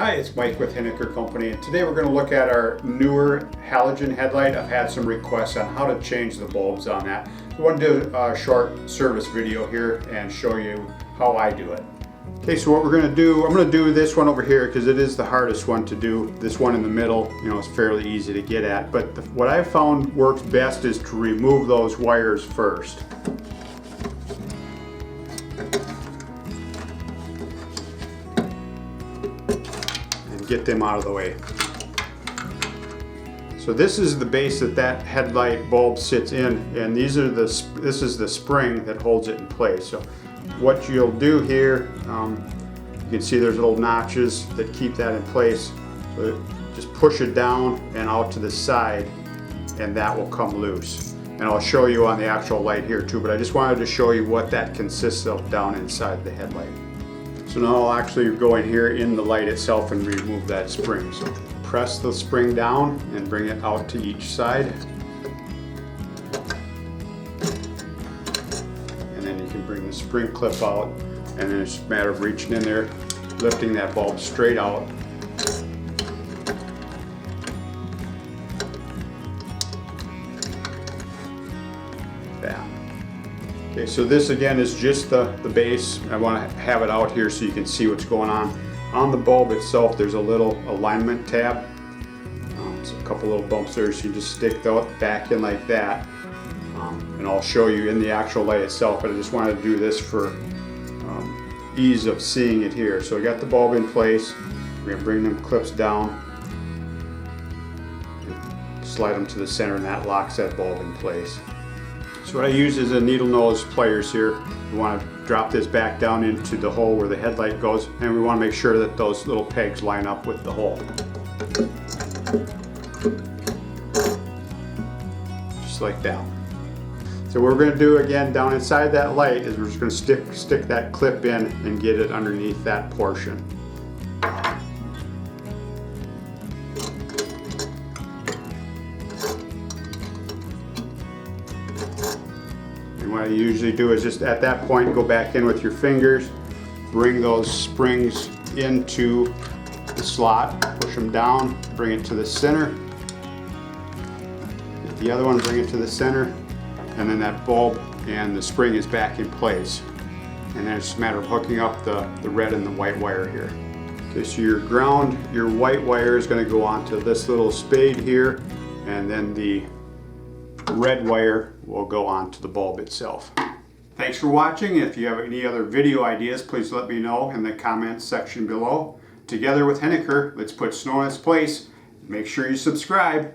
Hi, it's Mike with Hiniker Company, and today we're going to look at our newer halogen headlight. I've had some requests on how to change the bulbs on that. So I want to do a short service video here and show you how I do it. Okay, so what we're going to do, I'm going to do this one over here because it is the hardest one to do. This one in the middle, is fairly easy to get at, but what I've found works best is to remove those wires first. Get them out of the way. So this is the base that headlight bulb sits in, and this is the spring that holds it in place. So what you'll do here, you can see there's little notches that keep that in place. So just push it down and out to the side, and that will come loose. And I'll show you on the actual light here too, but I just wanted to show you what that consists of down inside the headlight. So now I'll actually go in here in the light itself and remove that spring. So press the spring down and bring it out to each side. And then you can bring the spring clip out, and then it's a matter of reaching in there, lifting that bulb straight out. Yeah. Okay, so this again is just the base. I want to have it out here so you can see what's going on. On the bulb itself, there's a little alignment tab. So a couple little bumps there, so you just stick that back in like that. And I'll show you in the actual light itself, but I just wanted to do this for ease of seeing it here. So I got the bulb in place. We're going to bring them clips down, slide them to the center, and that locks that bulb in place. So what I use is a needle nose pliers here. We want to drop this back down into the hole where the headlight goes, and we want to make sure that those little pegs line up with the hole. Just like that. So what we're going to do again down inside that light is we're just going to stick that clip in and get it underneath that portion. What I usually do is just at that point go back in with your fingers, bring those springs into the slot, push them down, bring it to the center, get the other one, bring it to the center, and then that bulb and the spring is back in place. And then it's just a matter of hooking up the red and the white wire here. Okay, so your ground, your white wire is going to go onto this little spade here, and then the red wire will go onto the bulb itself. Thanks for watching. If you have any other video ideas, please let me know in the comments section below. Together with Hiniker, let's put snow in its place. Make sure you subscribe.